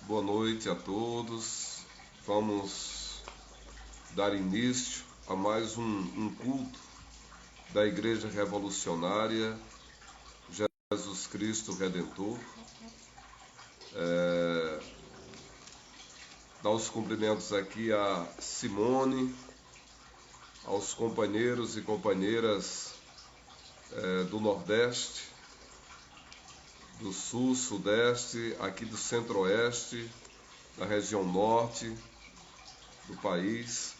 Boa noite a todos. Vamos dar início a mais um culto da Igreja Revolucionária Jesus Cristo Redentor. Dar os cumprimentos aqui a Simone, aos companheiros e companheiras do Nordeste, do Sul, Sudeste, aqui do Centro-Oeste, da região Norte do país.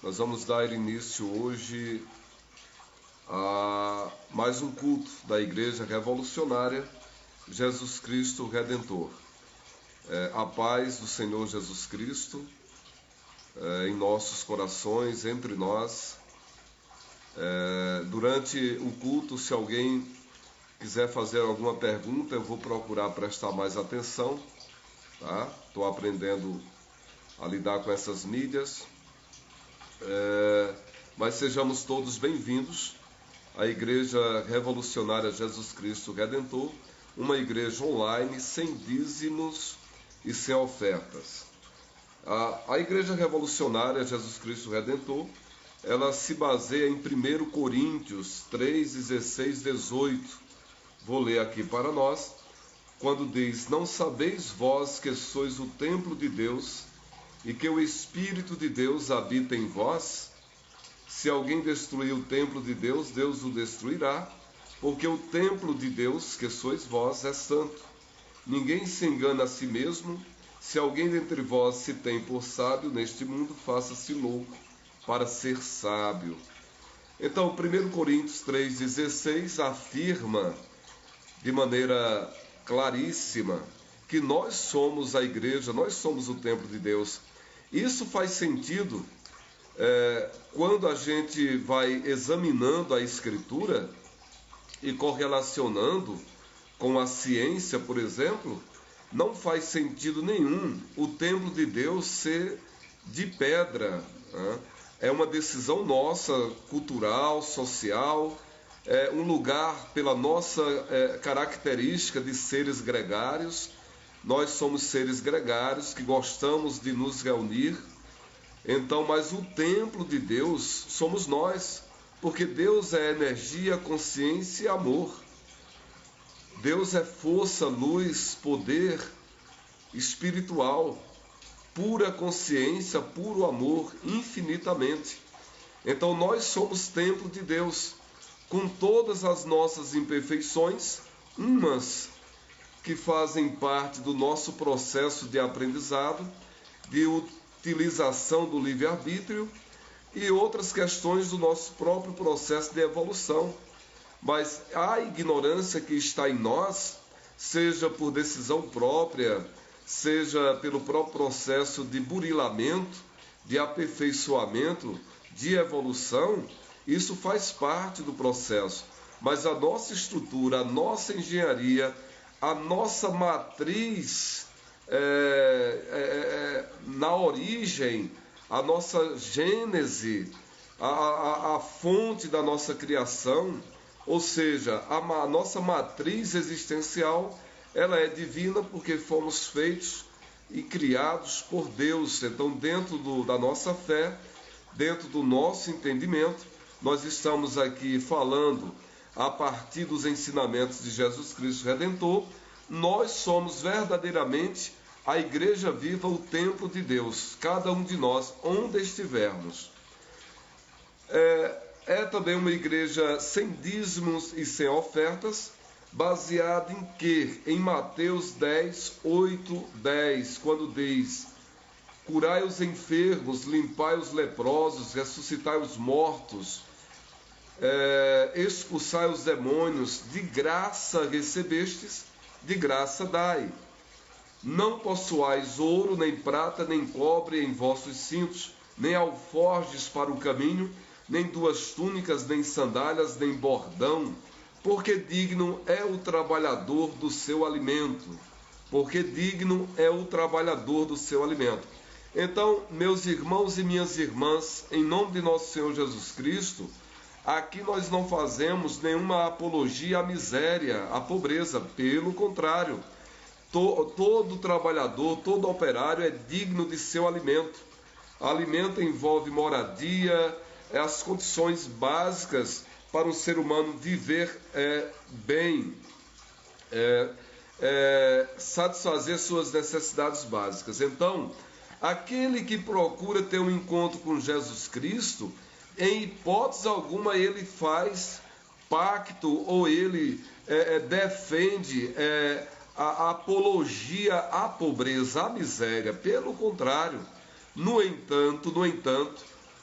Nós vamos dar início hoje a mais um culto da Igreja Revolucionária Jesus Cristo Redentor. A paz do Senhor Jesus Cristo em nossos corações, entre nós. Durante o culto, se alguém quiser fazer alguma pergunta, eu vou procurar prestar mais atenção, tá? Estou aprendendo a lidar com essas mídias, mas sejamos todos bem-vindos à Igreja Revolucionária Jesus Cristo Redentor, uma igreja online sem dízimos e sem ofertas. A Igreja Revolucionária Jesus Cristo Redentor, ela se baseia em 1 Coríntios 3, 16, 18. Vou ler aqui para nós, quando diz: Não sabeis vós que sois o templo de Deus e que o Espírito de Deus habita em vós? Se alguém destruir o templo de Deus, Deus o destruirá, porque o templo de Deus, que sois vós, é santo. Ninguém se engana a si mesmo. Se alguém dentre vós se tem por sábio neste mundo, faça-se louco para ser sábio. Então, 1 Coríntios 3,16 afirma de maneira claríssima que nós somos a igreja, nós somos o templo de Deus. Isso faz sentido quando a gente vai examinando a Escritura e correlacionando com a ciência, por exemplo. Não faz sentido nenhum o templo de Deus ser de pedra, né? É uma decisão nossa, cultural, social, um lugar pela nossa característica de seres gregários. Nós somos seres gregários que gostamos de nos reunir. Então, mas o templo de Deus somos nós, porque Deus é energia, consciência e amor. Deus é força, luz, poder espiritual, pura consciência, puro amor, infinitamente. Então nós somos templo de Deus, com todas as nossas imperfeições, umas que fazem parte do nosso processo de aprendizado, de utilização do livre-arbítrio, e outras questões do nosso próprio processo de evolução. Mas a ignorância que está em nós, seja por decisão própria, seja pelo próprio processo de burilamento, de aperfeiçoamento, de evolução, isso faz parte do processo. Mas a nossa estrutura, a nossa engenharia, a nossa matriz na origem, a nossa gênese, a fonte da nossa criação, ou seja, a nossa matriz existencial, ela é divina porque fomos feitos e criados por Deus. Então, dentro da nossa fé, dentro do nosso entendimento, nós estamos aqui falando a partir dos ensinamentos de Jesus Cristo Redentor. Nós somos verdadeiramente a igreja viva, o templo de Deus, cada um de nós, onde estivermos. É também uma igreja sem dízimos e sem ofertas, baseada em quê? Em Mateus 10, 8, 10, quando diz: curai os enfermos, limpai os leprosos, ressuscitai os mortos, expulsai os demônios, de graça recebestes, de graça dai. Não possuais ouro, nem prata, nem cobre em vossos cintos, nem alforjes para o caminho, nem 2 túnicas, nem sandálias, nem bordão, porque digno é o trabalhador do seu alimento. Porque digno é o trabalhador do seu alimento. Então, meus irmãos e minhas irmãs, em nome de nosso Senhor Jesus Cristo, aqui nós não fazemos nenhuma apologia à miséria, à pobreza. Pelo contrário, todo trabalhador, todo operário é digno de seu alimento. Alimento envolve moradia, as condições básicas para um ser humano viver bem, satisfazer suas necessidades básicas. Então, aquele que procura ter um encontro com Jesus Cristo, em hipótese alguma ele faz pacto ou ele defende a apologia à pobreza, à miséria. Pelo contrário, no entanto,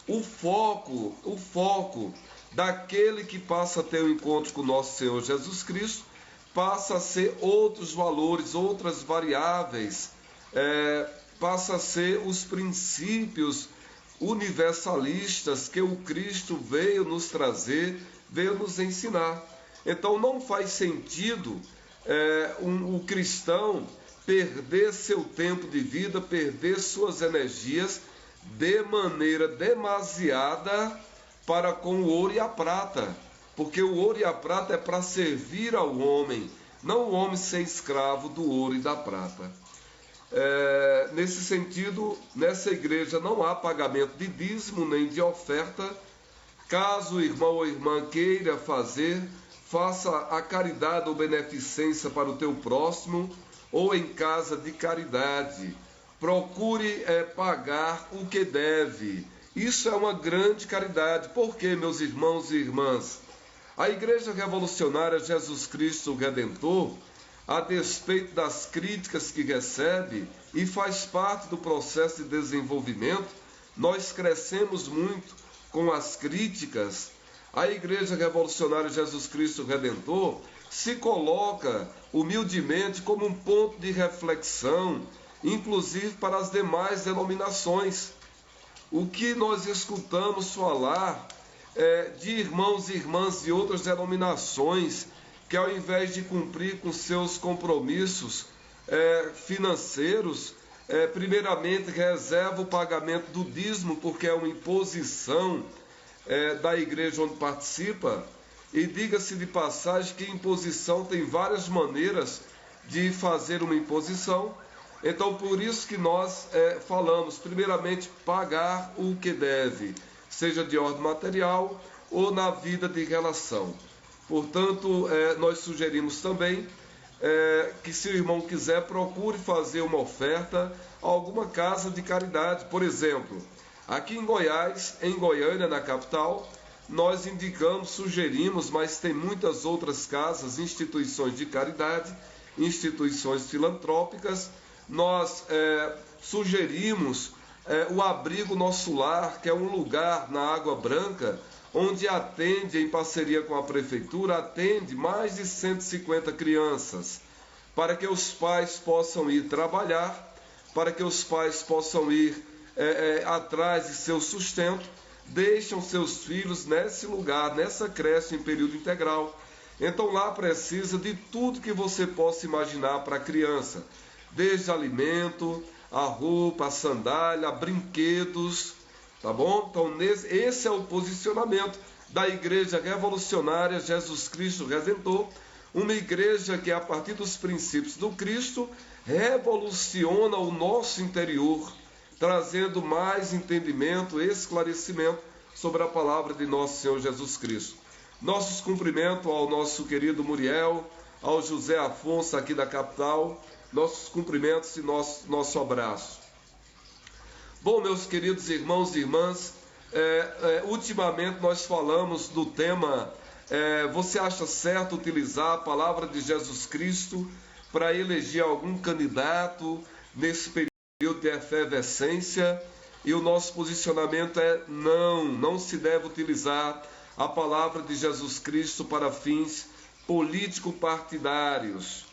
o foco daquele que passa a ter um encontro com o nosso Senhor Jesus Cristo passa a ser outros valores, outras variáveis, passa a ser os princípios universalistas que o Cristo veio nos trazer, veio nos ensinar. Então não faz sentido o cristão perder seu tempo de vida, perder suas energias de maneira demasiada para com o ouro e a prata, porque o ouro e a prata é para servir ao homem, não o homem ser escravo do ouro e da prata. Nesse sentido, nessa igreja não há pagamento de dízimo nem de oferta. Caso o irmão ou irmã queira fazer, faça a caridade ou beneficência para o teu próximo ou em casa de caridade. Procure pagar o que deve. Isso é uma grande caridade. Por quê, meus irmãos e irmãs? A Igreja Revolucionária Jesus Cristo Redentor, a despeito das críticas que recebe e faz parte do processo de desenvolvimento, nós crescemos muito com as críticas. A Igreja Revolucionária Jesus Cristo Redentor se coloca humildemente como um ponto de reflexão, inclusive para as demais denominações. O que nós escutamos falar de irmãos e irmãs de outras denominações que, ao invés de cumprir com seus compromissos financeiros, primeiramente reserva o pagamento do dízimo, porque é uma imposição da igreja onde participa. E diga-se de passagem que imposição tem várias maneiras de fazer uma imposição. Então, por isso que nós falamos, primeiramente, pagar o que deve, seja de ordem material ou na vida de relação. Portanto, nós sugerimos também que, se o irmão quiser, procure fazer uma oferta a alguma casa de caridade. Por exemplo, aqui em Goiás, em Goiânia, na capital, nós indicamos, sugerimos, mas tem muitas outras casas, instituições de caridade, instituições filantrópicas. Nós sugerimos o Abrigo Nosso Lar, que é um lugar na Água Branca, onde atende, em parceria com a prefeitura, atende mais de 150 crianças, para que os pais possam ir trabalhar, para que os pais possam ir atrás de seu sustento, deixam seus filhos nesse lugar, nessa creche em período integral. Então lá precisa de tudo que você possa imaginar para a criança, desde alimento, a roupa, a sandália, brinquedos, tá bom? Então esse é o posicionamento da Igreja Revolucionária Jesus Cristo Redentor, uma igreja que, a partir dos princípios do Cristo, revoluciona o nosso interior, trazendo mais entendimento, esclarecimento sobre a palavra de nosso Senhor Jesus Cristo. Nossos cumprimentos ao nosso querido Muriel, ao José Afonso aqui da capital, nossos cumprimentos e nosso abraço. Bom, meus queridos irmãos e irmãs, ultimamente nós falamos do tema, você acha certo utilizar a palavra de Jesus Cristo para eleger algum candidato nesse período de efervescência? E o nosso posicionamento é não se deve utilizar a palavra de Jesus Cristo para fins político-partidários.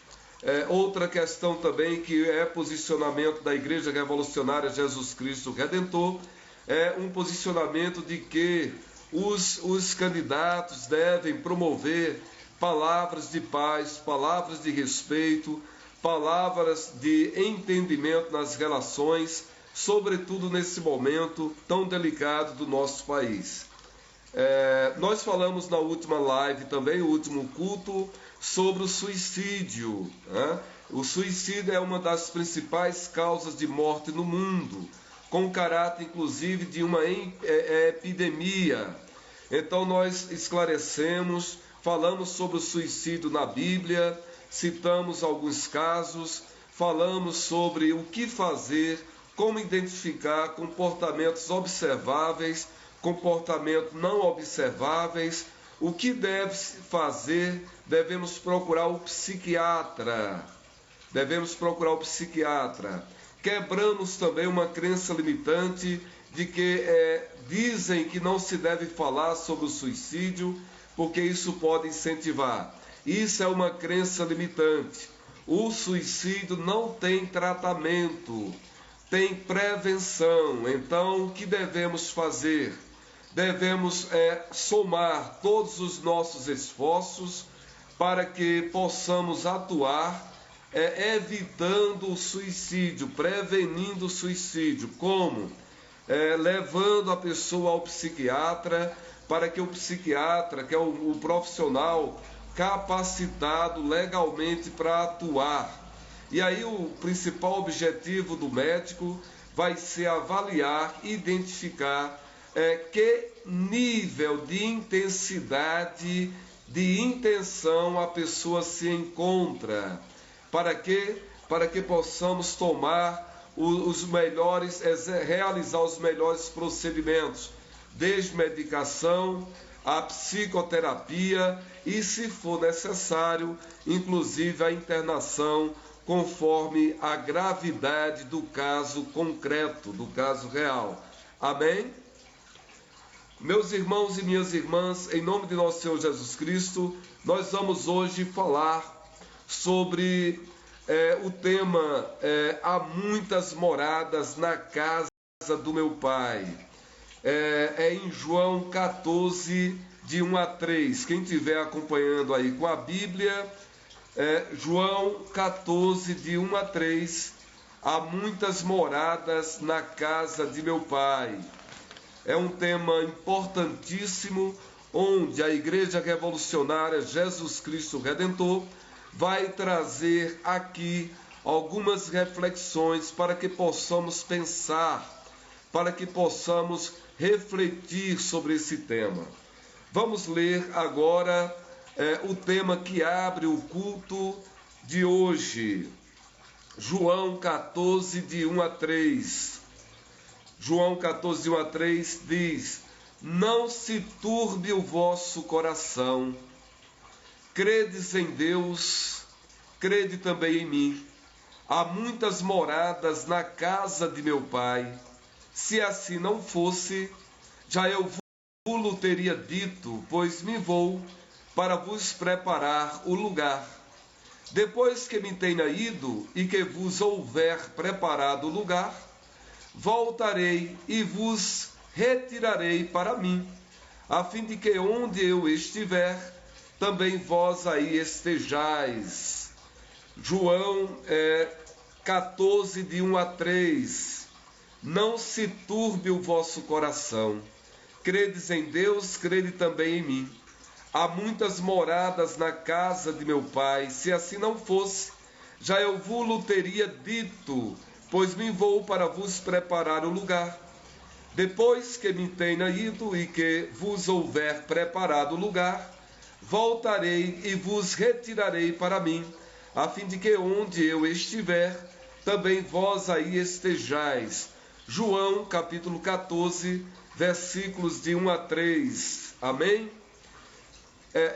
Outra questão também que é posicionamento da Igreja Revolucionária Jesus Cristo Redentor, é um posicionamento de que os candidatos devem promover palavras de paz, palavras de respeito, palavras de entendimento nas relações, sobretudo nesse momento tão delicado do nosso país. Nós falamos na última live também, o último culto, sobre o suicídio, né? O suicídio é uma das principais causas de morte no mundo, com caráter inclusive de uma epidemia. Então nós esclarecemos, falamos sobre o suicídio na Bíblia, citamos alguns casos, falamos sobre o que fazer, como identificar comportamentos observáveis, comportamentos não observáveis, o que deve fazer, devemos procurar o psiquiatra. Quebramos também uma crença limitante de que dizem que não se deve falar sobre o suicídio, porque isso pode incentivar. Isso é uma crença limitante. O suicídio não tem tratamento, tem prevenção. Então, o que devemos fazer? Devemos somar todos os nossos esforços para que possamos atuar evitando o suicídio, prevenindo o suicídio. Como? Levando a pessoa ao psiquiatra, para que o psiquiatra, que é o profissional capacitado legalmente para atuar. E aí o principal objetivo do médico vai ser avaliar, identificar que nível de intensidade, de intenção a pessoa se encontra. Para quê? Para que possamos tomar os melhores, realizar os melhores procedimentos, desde medicação, a psicoterapia e, se for necessário, inclusive a internação, conforme a gravidade do caso concreto, do caso real. Amém? Meus irmãos e minhas irmãs, em nome de nosso Senhor Jesus Cristo, nós vamos hoje falar sobre o tema há muitas moradas na casa do meu Pai. Em João 14, de 1 a 3. Quem estiver acompanhando aí com a Bíblia, João 14, de 1 a 3. Há muitas moradas na casa de meu Pai. É um tema importantíssimo, onde a Igreja Revolucionária Jesus Cristo Redentor vai trazer aqui algumas reflexões para que possamos pensar, para que possamos refletir sobre esse tema. Vamos ler agora o tema que abre o culto de hoje. João 14, de 1 a 3. João 14, de 1 a 3 diz: Não se turbe o vosso coração. Credes em Deus, crede também em mim. Há muitas moradas na casa de meu Pai. Se assim não fosse, já eu vos teria dito, pois me vou para vos preparar o lugar. Depois que me tenha ido e que vos houver preparado o lugar, voltarei e vos retirarei para mim, a fim de que onde eu estiver, também vós aí estejais. João 14, de 1 a 3. Não se turbe o vosso coração. Credes em Deus, crede também em mim. Há muitas moradas na casa de meu Pai. Se assim não fosse, já eu vos teria dito, pois me vou para vos preparar o lugar. Depois que me tenha ido e que vos houver preparado o lugar, voltarei e vos retirarei para mim, a fim de que onde eu estiver, também vós aí estejais. João capítulo 14, versículos de 1 a 3. Amém?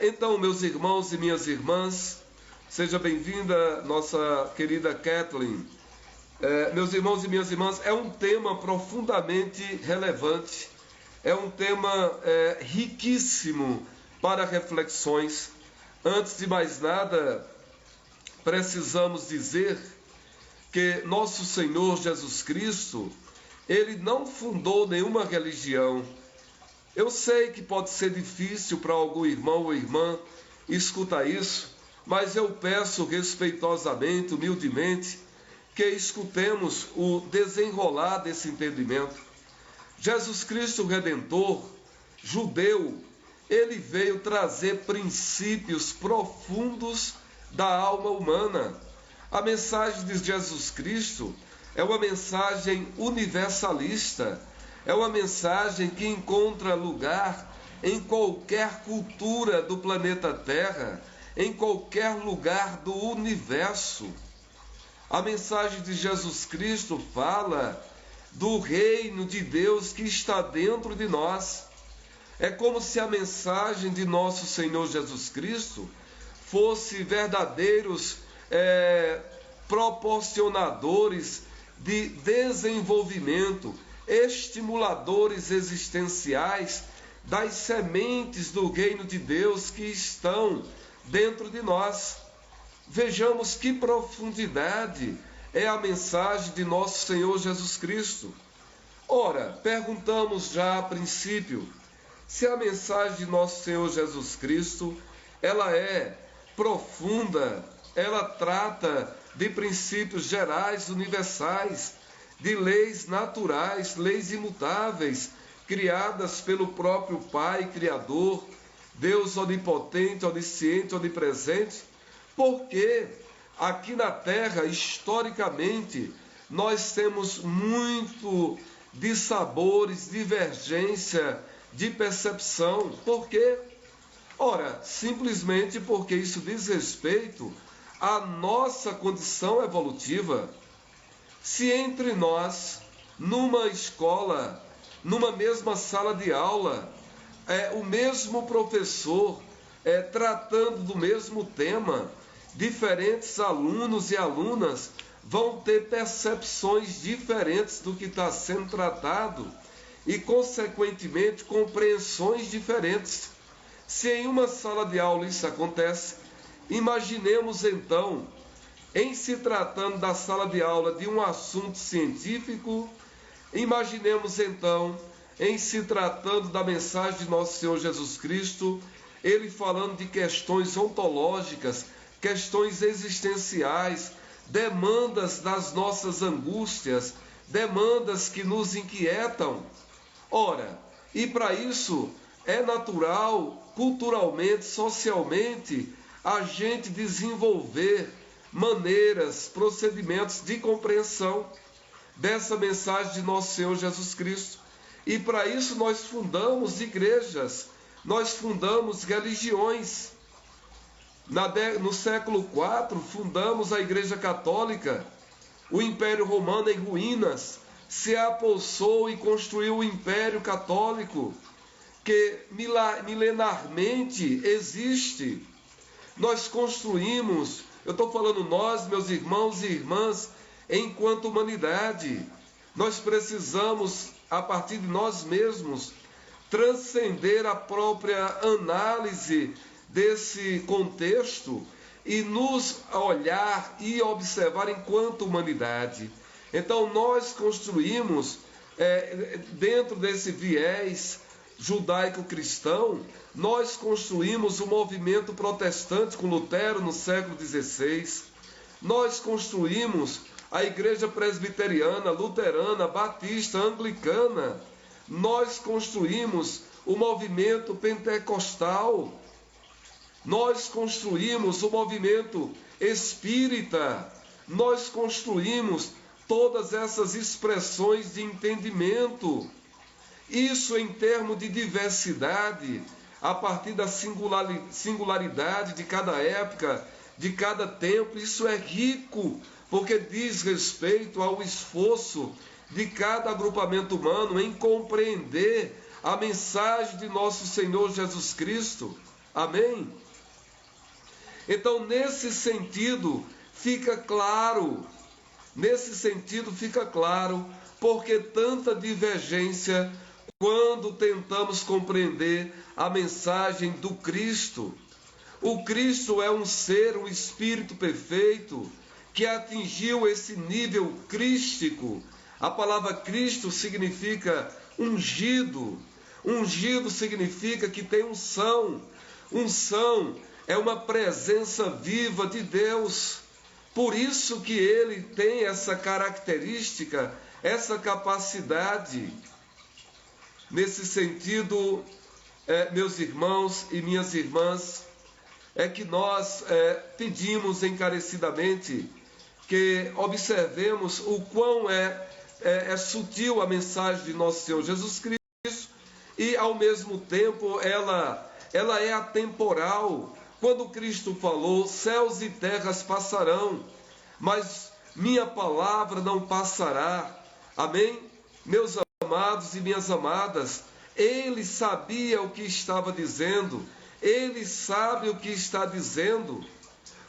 Então, meus irmãos e minhas irmãs, seja bem-vinda nossa querida Kathleen. Meus irmãos e minhas irmãs, é um tema profundamente relevante, é um tema riquíssimo para reflexões. Antes de mais nada, precisamos dizer que nosso Senhor Jesus Cristo, Ele não fundou nenhuma religião. Eu sei que pode ser difícil para algum irmão ou irmã escutar isso, mas eu peço respeitosamente, humildemente, que escutemos o desenrolar desse entendimento. Jesus Cristo Redentor, judeu, ele veio trazer princípios profundos da alma humana. A mensagem de Jesus Cristo é uma mensagem universalista, é uma mensagem que encontra lugar em qualquer cultura do planeta Terra, em qualquer lugar do universo. A mensagem de Jesus Cristo fala do reino de Deus que está dentro de nós. É como se a mensagem de nosso Senhor Jesus Cristo fosse verdadeiros proporcionadores de desenvolvimento, estimuladores existenciais das sementes do reino de Deus que estão dentro de nós. Vejamos que profundidade é a mensagem de nosso Senhor Jesus Cristo. Ora, perguntamos já a princípio, se a mensagem de nosso Senhor Jesus Cristo, ela é profunda, ela trata de princípios gerais, universais, de leis naturais, leis imutáveis, criadas pelo próprio Pai Criador, Deus onipotente, onisciente, onipresente, porque aqui na Terra, historicamente, nós temos muito dissabores, divergência de percepção. Por quê? Ora, simplesmente porque isso diz respeito à nossa condição evolutiva. Se entre nós, numa escola, numa mesma sala de aula, o mesmo professor tratando do mesmo tema, diferentes alunos e alunas vão ter percepções diferentes do que está sendo tratado e, consequentemente, compreensões diferentes. Se em uma sala de aula isso acontece, imaginemos então, em se tratando da sala de aula de um assunto científico, imaginemos então, em se tratando da mensagem de nosso Senhor Jesus Cristo, ele falando de questões ontológicas, questões existenciais, demandas das nossas angústias, demandas que nos inquietam. Ora, e para isso é natural, culturalmente, socialmente, a gente desenvolver maneiras, procedimentos de compreensão dessa mensagem de nosso Senhor Jesus Cristo. E para isso nós fundamos igrejas, nós fundamos religiões. No século IV, fundamos a Igreja Católica. O Império Romano em ruínas se apossou e construiu o Império Católico, que milenarmente existe. Nós construímos, eu estou falando nós, meus irmãos e irmãs, enquanto humanidade, nós precisamos, a partir de nós mesmos, transcender a própria análise desse contexto e nos olhar e observar enquanto humanidade. Então nós construímos, dentro desse viés judaico-cristão, nós construímos o movimento protestante com Lutero no século XVI, nós construímos a igreja presbiteriana, luterana, batista, anglicana, nós construímos o movimento pentecostal, nós construímos o movimento espírita, nós construímos todas essas expressões de entendimento. Isso em termos de diversidade, a partir da singularidade de cada época, de cada tempo, isso é rico, porque diz respeito ao esforço de cada agrupamento humano em compreender a mensagem de nosso Senhor Jesus Cristo. Amém? Então, nesse sentido, fica claro, porque tanta divergência quando tentamos compreender a mensagem do Cristo. O Cristo é um ser, um espírito perfeito, que atingiu esse nível crístico. A palavra Cristo significa ungido. Ungido significa que tem unção. Unção é uma presença viva de Deus. Por isso que ele tem essa característica, essa capacidade. Nesse sentido, meus irmãos e minhas irmãs, é que nós pedimos encarecidamente que observemos o quão é sutil a mensagem de nosso Senhor Jesus Cristo e, ao mesmo tempo, ela é atemporal. Quando Cristo falou, céus e terras passarão, mas minha palavra não passará. Amém? Meus amados e minhas amadas, ele sabia o que estava dizendo, ele sabe o que está dizendo,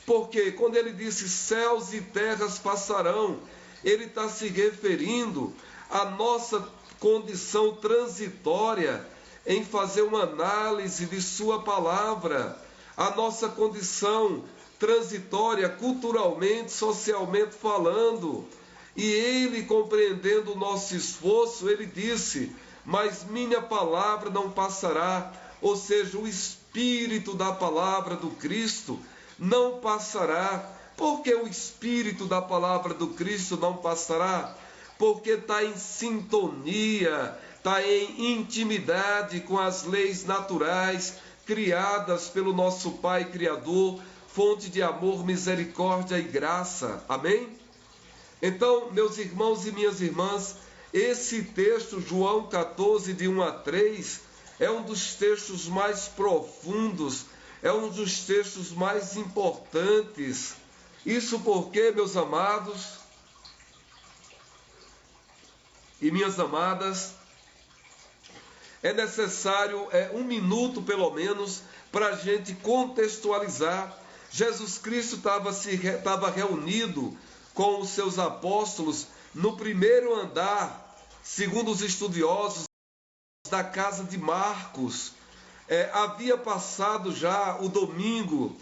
porque quando ele disse céus e terras passarão, ele está se referindo à nossa condição transitória em fazer uma análise de sua palavra, a nossa condição transitória culturalmente, socialmente falando. E ele, compreendendo o nosso esforço, ele disse, mas minha palavra não passará, ou seja, o espírito da palavra do Cristo não passará. Por que o espírito da palavra do Cristo não passará? Porque está em sintonia, está em intimidade com as leis naturais criadas pelo nosso Pai Criador, fonte de amor, misericórdia e graça. Amém? Então, meus irmãos e minhas irmãs, esse texto, João 14, de 1 a 3, é um dos textos mais profundos, é um dos textos mais importantes. Isso porque, meus amados e minhas amadas, é necessário um minuto, pelo menos, para a gente contextualizar. Jesus Cristo estava reunido com os seus apóstolos no primeiro andar, segundo os estudiosos, da casa de Marcos. Havia passado já o domingo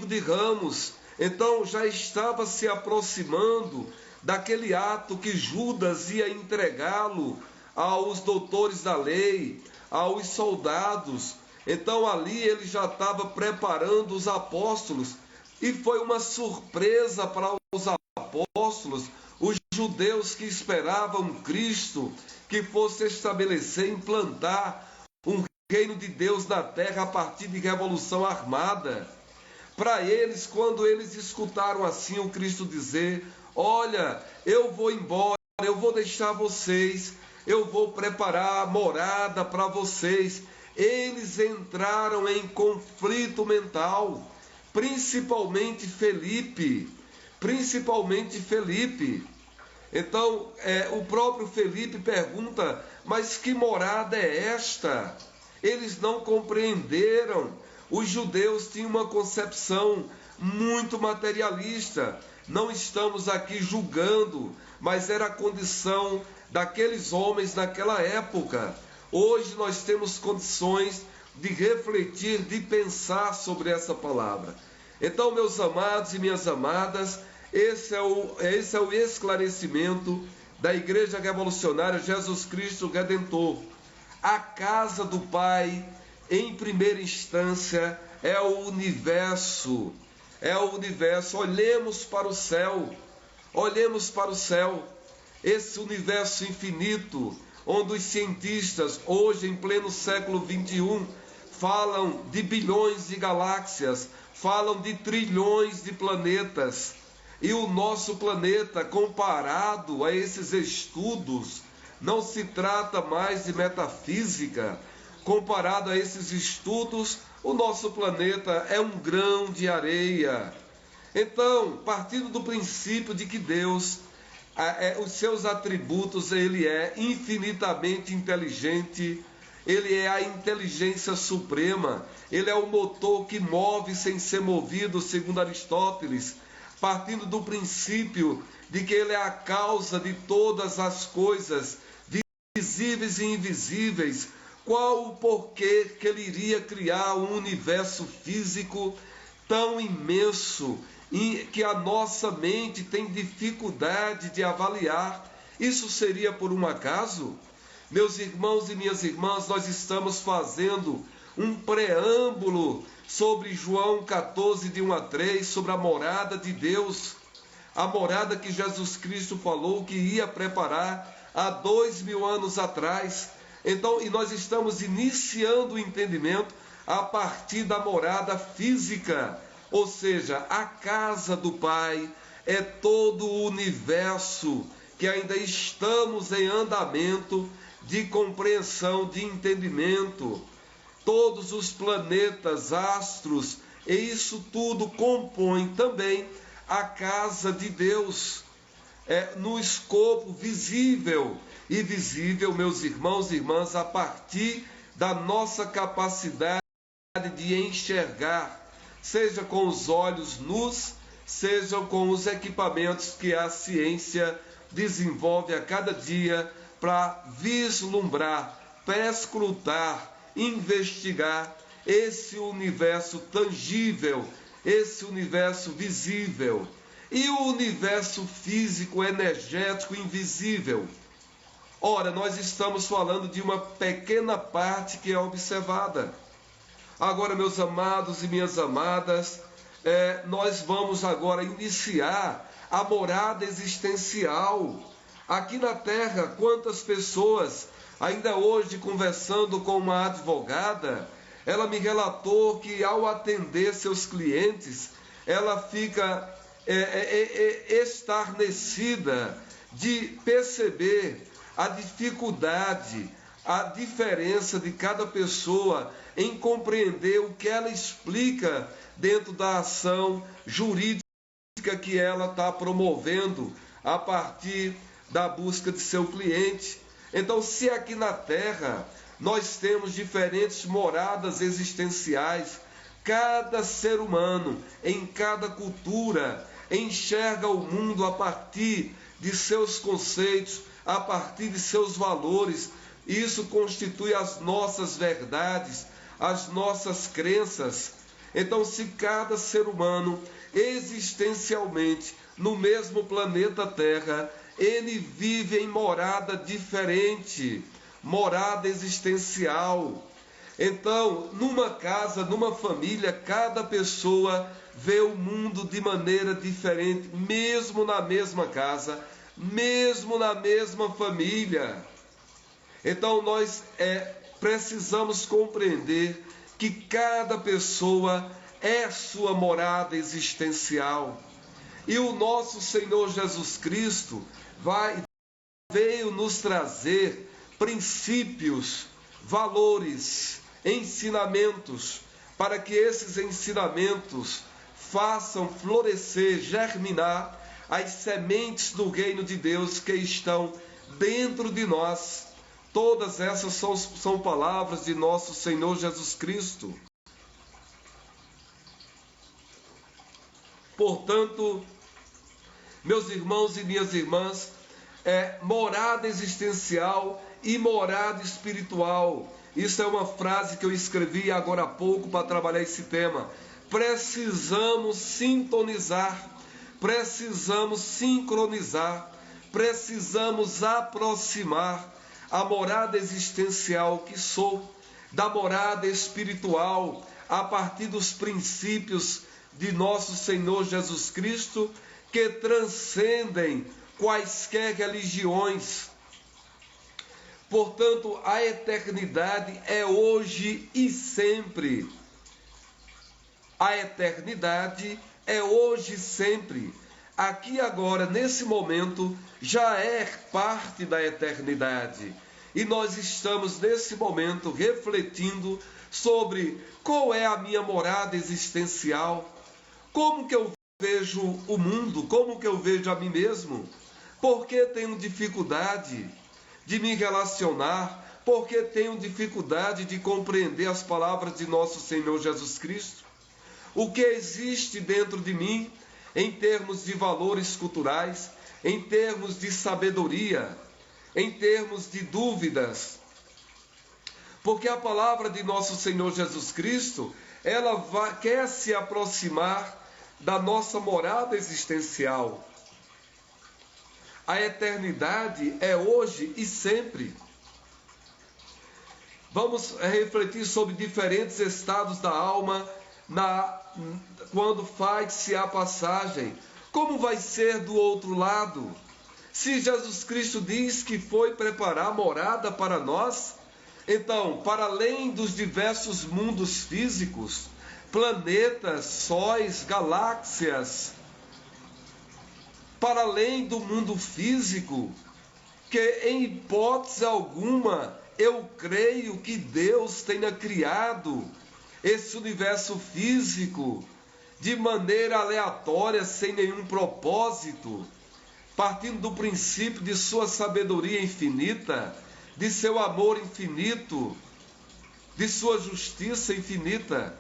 de Ramos, então já estava se aproximando daquele ato que Judas ia entregá-lo aos doutores da lei, aos soldados. Então ali ele já estava preparando os apóstolos, e foi uma surpresa para os apóstolos, os judeus que esperavam Cristo, que fosse estabelecer, implantar um reino de Deus na terra a partir de revolução armada. Para eles, quando eles escutaram assim o Cristo dizer, olha, eu vou embora, eu vou deixar vocês, eu vou preparar a morada para vocês, eles entraram em conflito mental, principalmente Felipe. Então, o próprio Felipe pergunta, mas que morada é esta? Eles não compreenderam. Os judeus tinham uma concepção muito materialista. Não estamos aqui julgando, mas era a condição daqueles homens naquela época. Hoje nós temos condições de refletir, de pensar sobre essa palavra. Então, meus amados e minhas amadas, esse é o esclarecimento da Igreja Revolucionária Jesus Cristo Redentor. A casa do Pai, em primeira instância, é o universo. Olhemos para o céu, esse universo infinito, onde os cientistas, hoje em pleno século XXI, falam de bilhões de galáxias, falam de trilhões de planetas. E o nosso planeta, comparado a esses estudos, não se trata mais de metafísica. Comparado a esses estudos, o nosso planeta é um grão de areia. Então, partindo do princípio de que Deus, os seus atributos, ele é infinitamente inteligente, ele é a inteligência suprema, ele é o motor que move sem ser movido, segundo Aristóteles, partindo do princípio de que ele é a causa de todas as coisas, visíveis e invisíveis. Qual o porquê que ele iria criar um universo físico tão imenso e que a nossa mente tem dificuldade de avaliar? Isso seria por um acaso? Meus irmãos e minhas irmãs, nós estamos fazendo um preâmbulo sobre João 14, de 1 a 3, sobre a morada de Deus, a morada que Jesus Cristo falou que ia preparar há 2000 anos atrás. Então, e nós estamos iniciando o entendimento a partir da morada física, ou seja, a casa do Pai é todo o universo que ainda estamos em andamento de compreensão, de entendimento. Todos os planetas, astros, e isso tudo compõe também a casa de Deus, no escopo visível e visível, meus irmãos e irmãs, a partir da nossa capacidade de enxergar, seja com os olhos nus, seja com os equipamentos que a ciência desenvolve a cada dia para vislumbrar, perscrutar, investigar esse universo tangível, esse universo visível e o universo físico, energético, invisível. Ora, nós estamos falando de uma pequena parte que é observada. Agora, meus amados e minhas amadas, nós vamos agora iniciar a morada existencial. Aqui na Terra, quantas pessoas, ainda hoje conversando com uma advogada, ela me relatou que ao atender seus clientes, ela fica estarnecida de perceber a dificuldade, a diferença de cada pessoa em compreender o que ela explica dentro da ação jurídica que ela está promovendo a partir da busca de seu cliente. Então, se aqui na Terra nós temos diferentes moradas existenciais, cada ser humano, em cada cultura, enxerga o mundo a partir de seus conceitos, a partir de seus valores. Isso constitui as nossas verdades, as nossas crenças. Então, se cada ser humano, existencialmente, no mesmo planeta Terra, ele vive em morada diferente, morada existencial. Então, numa casa, numa família, cada pessoa vê o mundo de maneira diferente, mesmo na mesma casa, mesmo na mesma família. Então, nós precisamos compreender que cada pessoa é sua morada existencial. E o nosso Senhor Jesus Cristo veio nos trazer princípios, valores, ensinamentos, para que esses ensinamentos façam florescer, germinar as sementes do reino de Deus que estão dentro de nós. Todas essas são palavras de nosso Senhor Jesus Cristo. Portanto, meus irmãos e minhas irmãs, morada existencial e morada espiritual. Isso é uma frase que eu escrevi agora há pouco para trabalhar esse tema. Precisamos sintonizar, precisamos sincronizar, precisamos aproximar a morada existencial que sou da morada espiritual a partir dos princípios de nosso Senhor Jesus Cristo, que transcendem quaisquer religiões. Portanto, a eternidade é hoje e sempre. A eternidade é hoje e sempre. Aqui agora, nesse momento, já é parte da eternidade. E nós estamos, nesse momento, refletindo sobre qual é a minha morada existencial, como que eu vejo o mundo, como que eu vejo a mim mesmo, por que tenho dificuldade de me relacionar, por que tenho dificuldade de compreender as palavras de nosso Senhor Jesus Cristo, o que existe dentro de mim em termos de valores culturais, em termos de sabedoria, em termos de dúvidas. Porque a palavra de nosso Senhor Jesus Cristo, ela quer se aproximar da nossa morada existencial. A eternidade é hoje e sempre. Vamos refletir sobre diferentes estados da alma quando faz-se a passagem. Como vai ser do outro lado? Se Jesus Cristo diz que foi preparar morada para nós, Então, para além dos diversos mundos físicos, planetas, sóis, galáxias, para além do mundo físico, que em hipótese alguma eu creio que Deus tenha criado esse universo físico de maneira aleatória, sem nenhum propósito, partindo do princípio de sua sabedoria infinita, de seu amor infinito, de sua justiça infinita.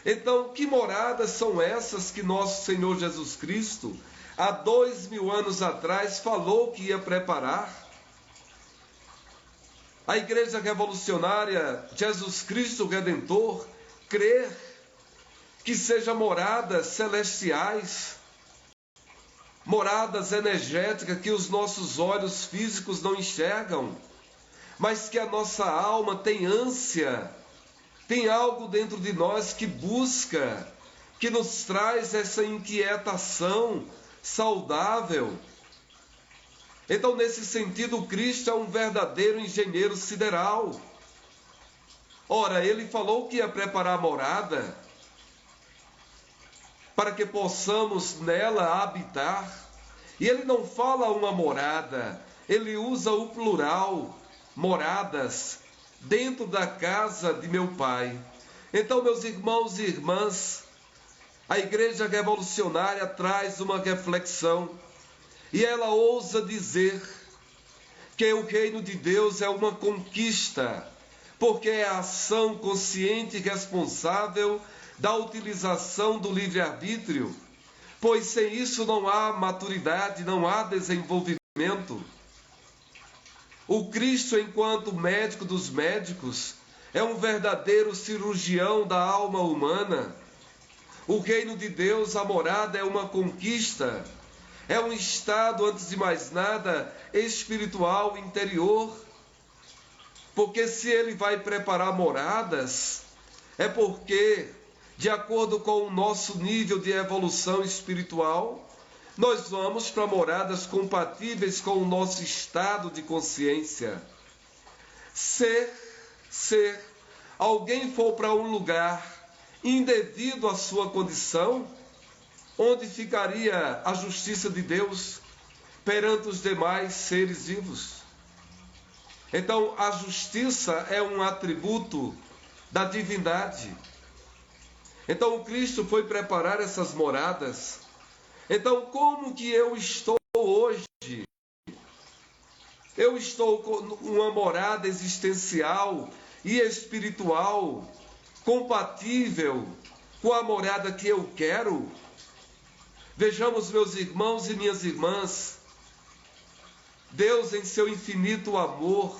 Então, que moradas são essas que nosso Senhor Jesus Cristo, há 2000 anos atrás, falou que ia preparar? A Igreja Revolucionária Jesus Cristo Redentor crê que sejam moradas celestiais, moradas energéticas que os nossos olhos físicos não enxergam, mas que a nossa alma tem ânsia, tem algo dentro de nós que busca, que nos traz essa inquietação saudável. Então, nesse sentido, Cristo é um verdadeiro engenheiro sideral. Ora, ele falou que ia preparar a morada para que possamos nela habitar. E ele não fala uma morada, ele usa o plural, moradas, dentro da casa de meu Pai. Então, meus irmãos e irmãs, a Igreja Revolucionária traz uma reflexão e ela ousa dizer que o reino de Deus é uma conquista, porque é a ação consciente e responsável da utilização do livre-arbítrio, pois sem isso não há maturidade, não há desenvolvimento. O Cristo, enquanto médico dos médicos, é um verdadeiro cirurgião da alma humana. O reino de Deus, a morada, é uma conquista, é um estado, antes de mais nada, espiritual, interior. Porque se ele vai preparar moradas, é porque, de acordo com o nosso nível de evolução espiritual, nós vamos para moradas compatíveis com o nosso estado de consciência. Se alguém for para um lugar indevido à sua condição, onde ficaria a justiça de Deus perante os demais seres vivos? Então, a justiça é um atributo da divindade. Então, o Cristo foi preparar essas moradas. Então, como que eu estou hoje? Eu estou com uma morada existencial e espiritual compatível com a morada que eu quero? Vejamos, meus irmãos e minhas irmãs, Deus, em seu infinito amor,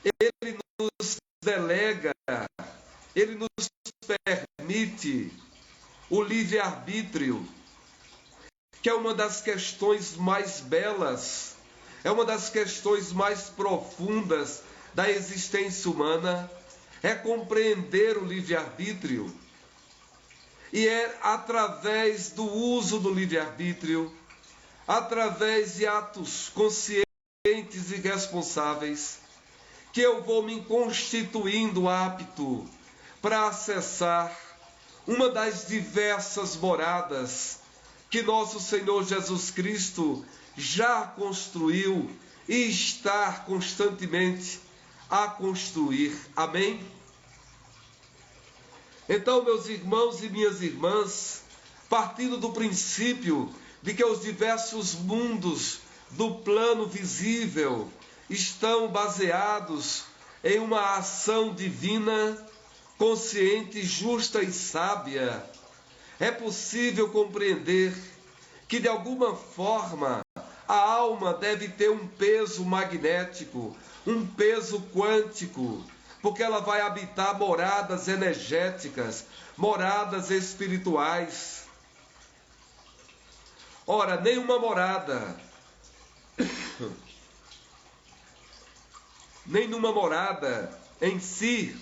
Ele nos delega, Ele nos permite o livre-arbítrio, que é uma das questões mais belas, é uma das questões mais profundas da existência humana, é compreender o livre-arbítrio. E é através do uso do livre-arbítrio, através de atos conscientes e responsáveis, que eu vou me constituindo apto para acessar uma das diversas moradas que nosso Senhor Jesus Cristo já construiu e está constantemente a construir. Amém? Então, meus irmãos e minhas irmãs, partindo do princípio de que os diversos mundos do plano visível estão baseados em uma ação divina, consciente, justa e sábia, é possível compreender que, de alguma forma, a alma deve ter um peso magnético, um peso quântico, porque ela vai habitar moradas energéticas, moradas espirituais. Ora, nenhuma morada, nenhuma morada em si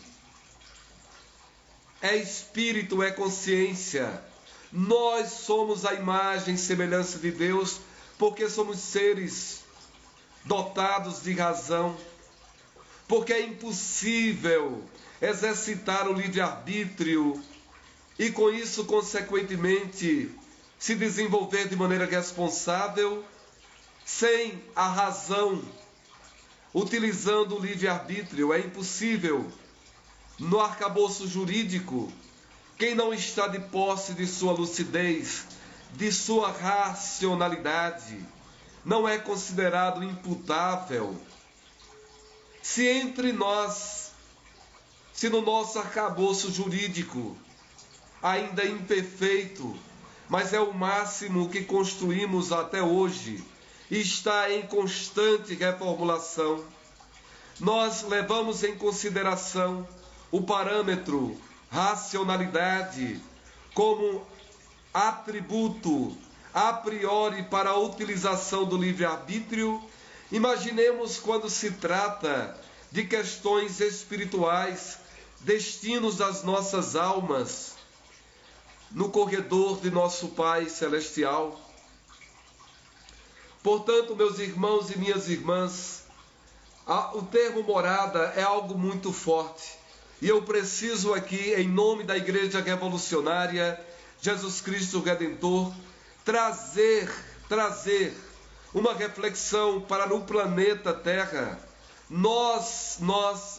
é espírito, é consciência. Nós somos a imagem e semelhança de Deus, porque somos seres dotados de razão, porque é impossível exercitar o livre-arbítrio e, com isso, consequentemente, se desenvolver de maneira responsável, sem a razão, utilizando o livre-arbítrio. É impossível. No arcabouço jurídico, quem não está de posse de sua lucidez, de sua racionalidade, não é considerado imputável. Se entre nós, se no nosso arcabouço jurídico, ainda imperfeito, mas é o máximo que construímos até hoje, e está em constante reformulação, nós levamos em consideração o parâmetro racionalidade como atributo a priori para a utilização do livre-arbítrio. Imaginemos quando se trata de questões espirituais, destinos das nossas almas, no corredor de nosso Pai Celestial. Portanto, meus irmãos e minhas irmãs, o termo morada é algo muito forte. E eu preciso aqui, em nome da Igreja Revolucionária, Jesus Cristo Redentor, trazer uma reflexão para o planeta Terra. Nós,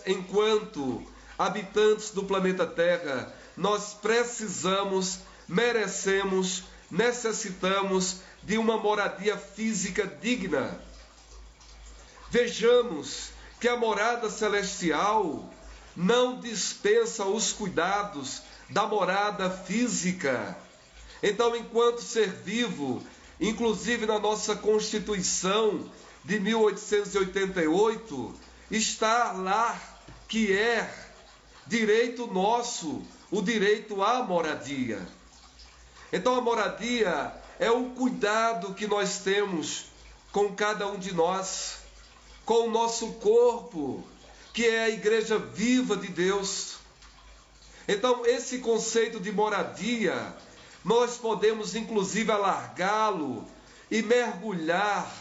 enquanto habitantes do planeta Terra, nós precisamos, merecemos, necessitamos de uma moradia física digna. Vejamos que a morada celestial não dispensa os cuidados da morada física. Então, enquanto ser vivo, inclusive na nossa Constituição de 1888, está lá que é direito nosso o direito à moradia. Então, a moradia é o cuidado que nós temos com cada um de nós, com o nosso corpo, que é a igreja viva de Deus. Então, esse conceito de moradia, nós podemos inclusive alargá-lo e mergulhar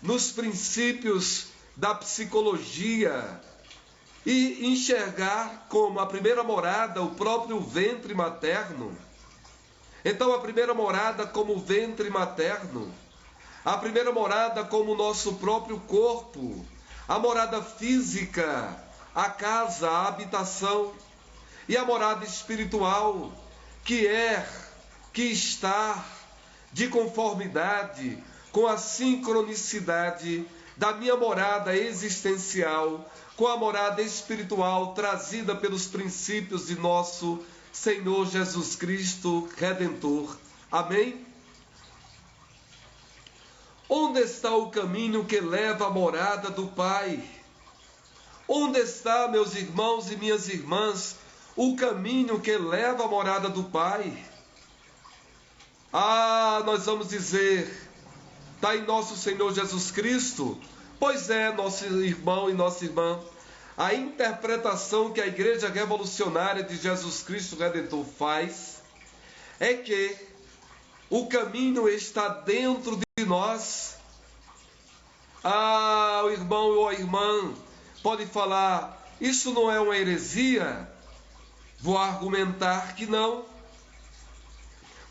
nos princípios da psicologia e enxergar como a primeira morada o próprio ventre materno. Então, a primeira morada como o ventre materno, a primeira morada como o nosso próprio corpo, a morada física, a casa, a habitação, e a morada espiritual, que está de conformidade com a sincronicidade da minha morada existencial, com a morada espiritual trazida pelos princípios de nosso Senhor Jesus Cristo Redentor. Amém? Onde está o caminho que leva à morada do Pai? Onde está, meus irmãos e minhas irmãs, o caminho que leva à morada do Pai? Nós vamos dizer, está em nosso Senhor Jesus Cristo? Pois é, nosso irmão e nossa irmã, a interpretação que a Igreja Revolucionária de Jesus Cristo Redentor faz é que o caminho está dentro de nós. O irmão ou a irmã pode falar, isso não é uma heresia? Vou argumentar que não.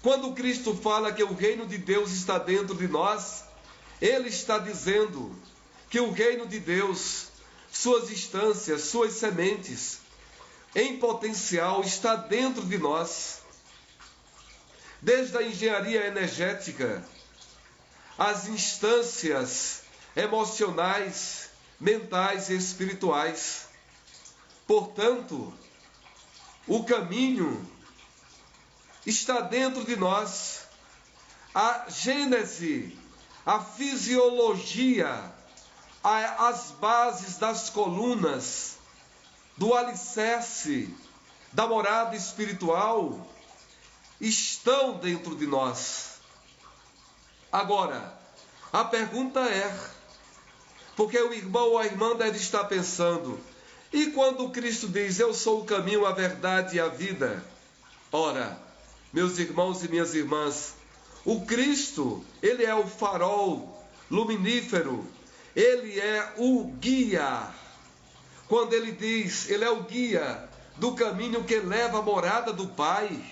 Quando Cristo fala que o reino de Deus está dentro de nós, Ele está dizendo que o reino de Deus, suas instâncias, suas sementes, em potencial, está dentro de nós. Desde a engenharia energética, as instâncias emocionais, mentais e espirituais. Portanto, o caminho está dentro de nós. A gênese, a fisiologia, as bases das colunas, do alicerce, da morada espiritual, estão dentro de nós. Agora, a pergunta é, porque o irmão ou a irmã deve estar pensando, e quando Cristo diz, eu sou o caminho, a verdade e a vida? Ora, meus irmãos e minhas irmãs, o Cristo, Ele é o farol luminífero, Ele é o guia. quando ele diz, ele é o guia do caminho que leva à morada do Pai.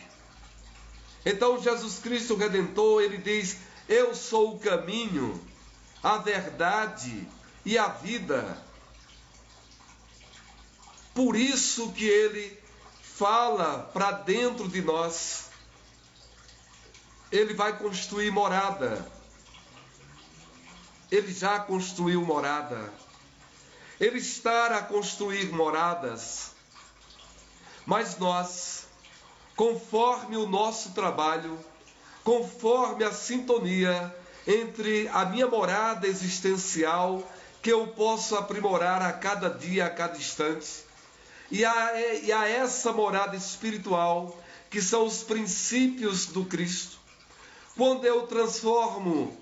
Então Jesus Cristo Redentor, ele diz, eu sou o caminho, a verdade e a vida. Por isso que ele fala para dentro de nós. Ele vai construir morada. Ele já construiu morada. Ele está a construir moradas. Mas nós, conforme o nosso trabalho, conforme a sintonia entre a minha morada existencial, que eu posso aprimorar a cada dia, a cada instante, e a essa morada espiritual, que são os princípios do Cristo, quando eu transformo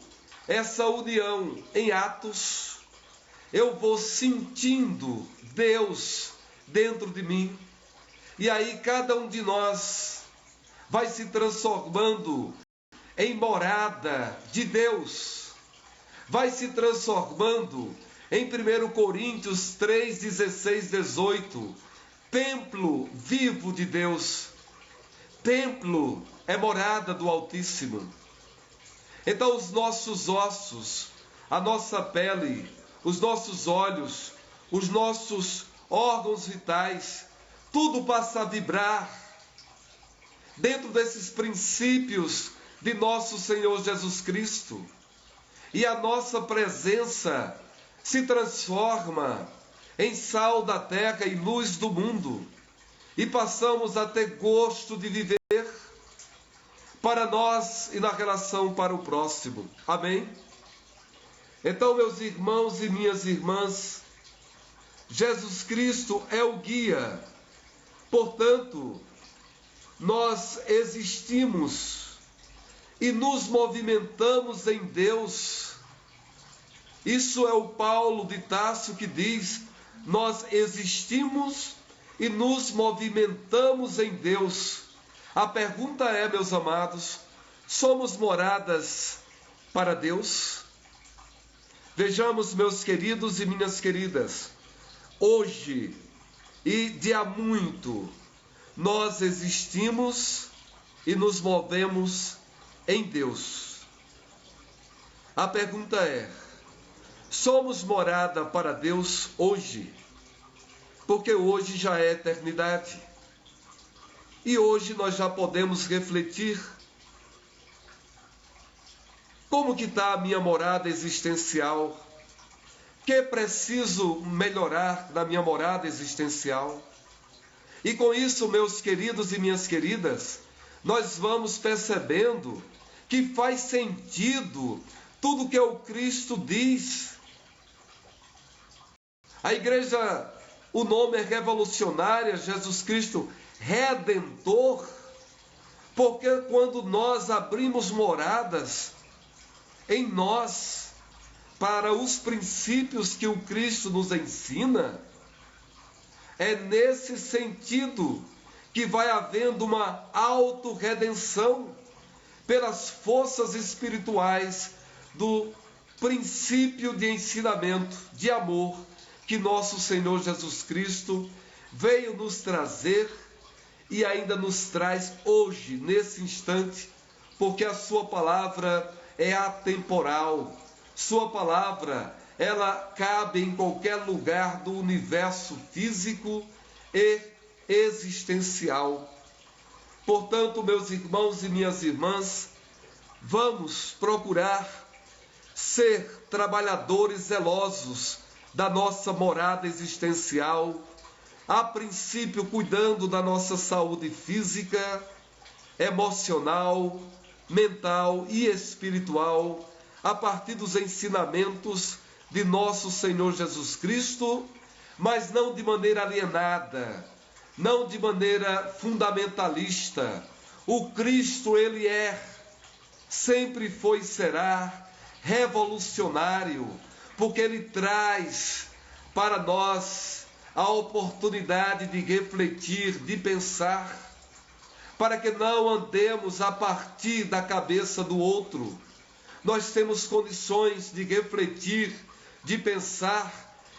essa união em atos, eu vou sentindo Deus dentro de mim, e aí cada um de nós vai se transformando em morada de Deus, vai se transformando em 1 Coríntios 3, 16, 18, templo vivo de Deus. Templo é morada do Altíssimo. Então os nossos ossos, a nossa pele, os nossos olhos, os nossos órgãos vitais, tudo passa a vibrar dentro desses princípios de nosso Senhor Jesus Cristo. E a nossa presença se transforma em sal da terra e luz do mundo. E passamos a ter gosto de viver para nós e na relação para o próximo. Amém? Então, meus irmãos e minhas irmãs, Jesus Cristo é o guia. Portanto, nós existimos e nos movimentamos em Deus. Isso é o Paulo de Tarso que diz, nós existimos e nos movimentamos em Deus. A pergunta é, meus amados, somos moradas para Deus? Vejamos, meus queridos e minhas queridas, hoje e de há muito, nós existimos e nos movemos em Deus. A pergunta é, somos morada para Deus hoje? Porque hoje já é eternidade. E hoje nós já podemos refletir como que está a minha morada existencial? Que preciso melhorar na minha morada existencial? E com isso, meus queridos e minhas queridas, nós vamos percebendo que faz sentido tudo que o Cristo diz. A igreja, o nome é revolucionária, Jesus Cristo Redentor, porque quando nós abrimos moradas em nós para os princípios que o Cristo nos ensina, é nesse sentido que vai havendo uma autorredenção pelas forças espirituais do princípio de ensinamento, de amor, que nosso Senhor Jesus Cristo veio nos trazer e ainda nos traz hoje, nesse instante, porque a sua palavra é atemporal. Sua palavra, ela cabe em qualquer lugar do universo físico e existencial. Portanto, meus irmãos e minhas irmãs, vamos procurar ser trabalhadores zelosos da nossa morada existencial, a princípio cuidando da nossa saúde física, emocional, mental e espiritual, a partir dos ensinamentos de nosso Senhor Jesus Cristo, mas não de maneira alienada, não de maneira fundamentalista. O Cristo, ele sempre foi e será revolucionário, porque ele traz para nós a oportunidade de refletir, de pensar, para que não andemos a partir da cabeça do outro. Nós temos condições de refletir, de pensar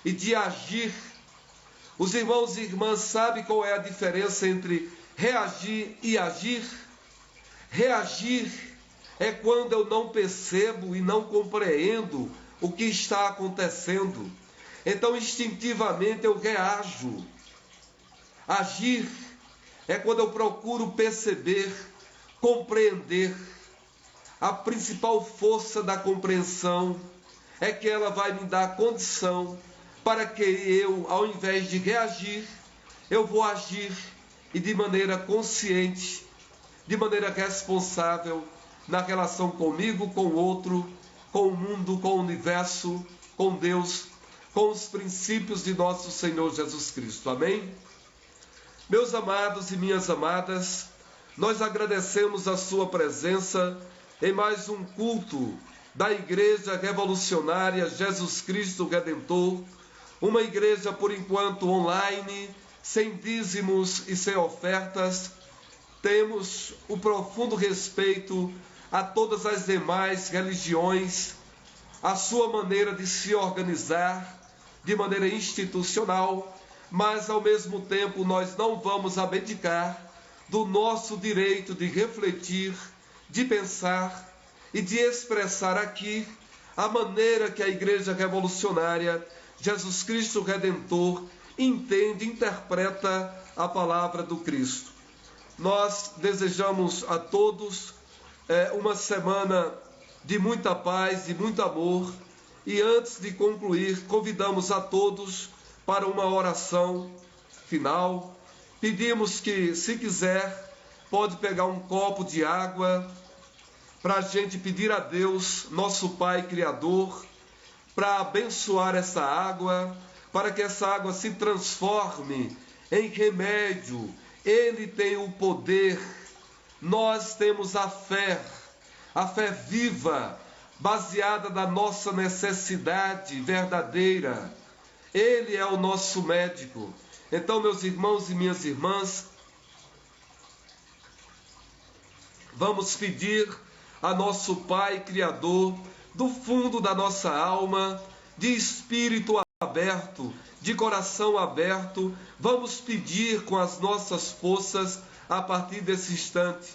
e de agir Os irmãos e irmãs sabem qual é a diferença entre reagir e agir? Reagir é quando eu não percebo e não compreendo o que está acontecendo. Então, instintivamente, eu reajo. Agir é quando eu procuro perceber, compreender. A principal força da compreensão é que ela vai me dar condição para que eu, ao invés de reagir, eu vou agir e de maneira consciente, de maneira responsável, na relação comigo, com o outro, com o mundo, com o universo, com Deus, com os princípios de nosso Senhor Jesus Cristo. Amém? Meus amados e minhas amadas, nós agradecemos a sua presença em mais um culto da Igreja Revolucionária Jesus Cristo Redentor, uma igreja por enquanto online, sem dízimos e sem ofertas. Temos o profundo respeito a todas as demais religiões, a sua maneira de se organizar de maneira institucional, mas ao mesmo tempo nós não vamos abdicar do nosso direito de refletir, de pensar e de expressar aqui a maneira que a Igreja Revolucionária Jesus Cristo Redentor entende, interpreta a palavra do Cristo. Nós desejamos a todos uma semana de muita paz e muito amor, e antes de concluir, convidamos a todos para uma oração final. Pedimos que, se quiser, pode pegar um copo de água para a gente pedir a Deus, nosso Pai Criador, para abençoar essa água, para que essa água se transforme em remédio. Ele tem o poder, nós temos a fé viva, baseada na nossa necessidade verdadeira. Ele é o nosso médico. Então, meus irmãos e minhas irmãs, vamos pedir a nosso Pai Criador, do fundo da nossa alma, de espírito aberto, de coração aberto, vamos pedir com as nossas forças a partir desse instante.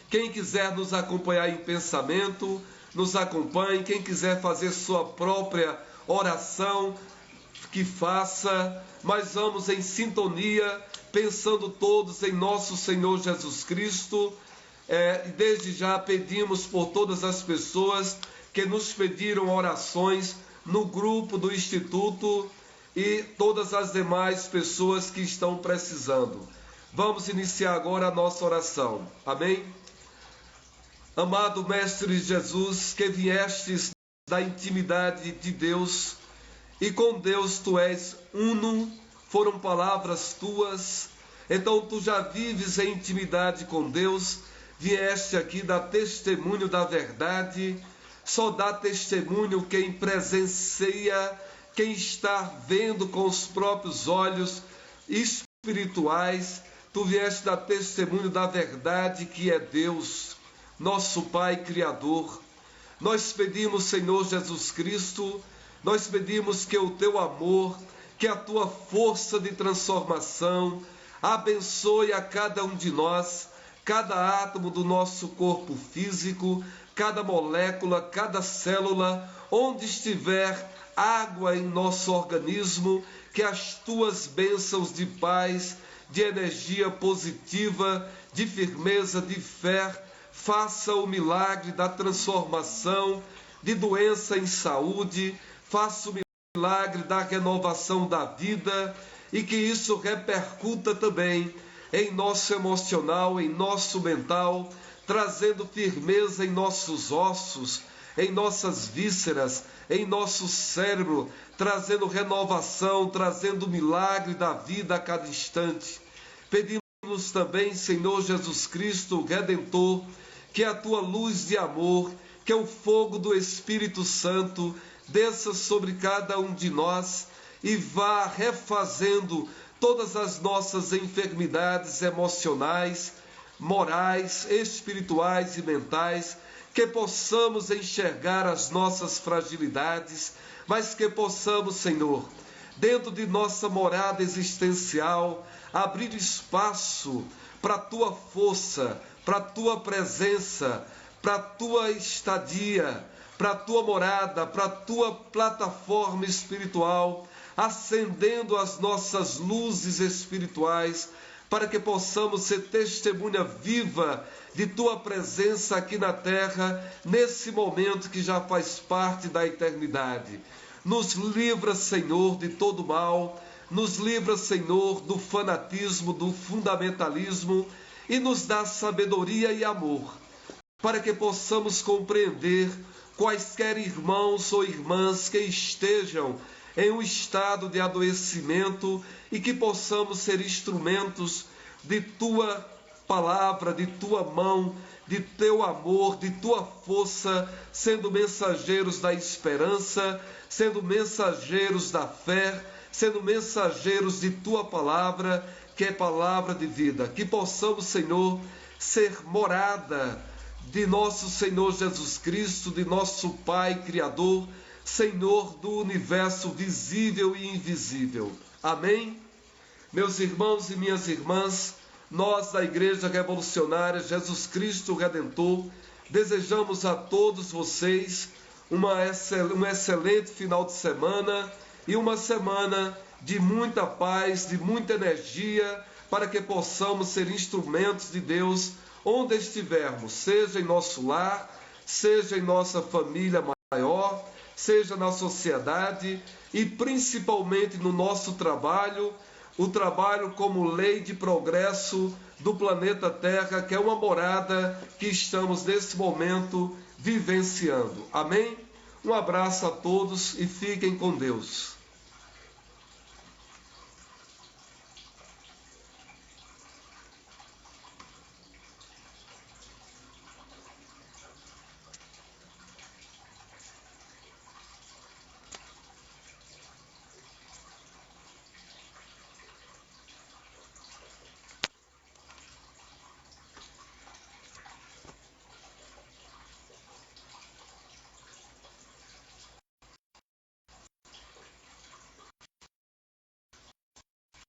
Quem quiser nos acompanhar em pensamento, nos acompanhe. Quem quiser fazer sua própria oração, que faça. Mas vamos em sintonia, pensando todos em nosso Senhor Jesus Cristo. Desde já pedimos por todas as pessoas que nos pediram orações no grupo do Instituto e todas as demais pessoas que estão precisando. Vamos iniciar agora a nossa oração. Amém? Amado Mestre Jesus, que viestes da intimidade de Deus, e com Deus tu és uno, foram palavras tuas, então tu já vives em intimidade com Deus, vieste aqui dar testemunho da verdade. Só dá testemunho quem presencia, quem está vendo com os próprios olhos espirituais. Tu vieste dar testemunho da verdade que é Deus, nosso Pai Criador. Nós pedimos, Senhor Jesus Cristo, nós pedimos que o teu amor, que a tua força de transformação abençoe a cada um de nós, cada átomo do nosso corpo físico, cada molécula, cada célula, onde estiver água em nosso organismo, que as tuas bênçãos de paz, de energia positiva, de firmeza, de fé, faça o milagre da transformação, de doença em saúde, faça o milagre da renovação da vida, e que isso repercuta também em nosso emocional, em nosso mental, trazendo firmeza em nossos ossos, em nossas vísceras, em nosso cérebro, trazendo renovação, trazendo o milagre da vida a cada instante. Pedimos também, Senhor Jesus Cristo, Redentor, que a tua luz de amor, que o fogo do Espírito Santo desça sobre cada um de nós e vá refazendo todas as nossas enfermidades emocionais, morais, espirituais e mentais, que possamos enxergar as nossas fragilidades, mas que possamos, Senhor, dentro de nossa morada existencial, abrir espaço para a tua força, para a tua presença, para a tua estadia, para a tua morada, para a tua plataforma espiritual, acendendo as nossas luzes espirituais, para que possamos ser testemunha viva de tua presença aqui na terra, nesse momento que já faz parte da eternidade. Nos livra, Senhor, de todo mal, nos livra, Senhor, do fanatismo, do fundamentalismo, e nos dá sabedoria e amor, para que possamos compreender quaisquer irmãos ou irmãs que estejam em um estado de adoecimento e que possamos ser instrumentos de tua palavra, de tua mão, de teu amor, de tua força, sendo mensageiros da esperança, sendo mensageiros da fé, sendo mensageiros de tua palavra, que é palavra de vida. Que possamos, Senhor, ser morada de nosso Senhor Jesus Cristo, de nosso Pai Criador, Senhor do universo visível e invisível. Amém? Meus irmãos e minhas irmãs, nós da Igreja Revolucionária Jesus Cristo Redentor, desejamos a todos vocês um excelente final de semana e uma semana de muita paz, de muita energia, para que possamos ser instrumentos de Deus onde estivermos, seja em nosso lar, seja em nossa família maior, seja na sociedade e principalmente no nosso trabalho, o trabalho como lei de progresso do planeta Terra, que é uma morada que estamos nesse momento vivenciando. Amém? Um abraço a todos e fiquem com Deus.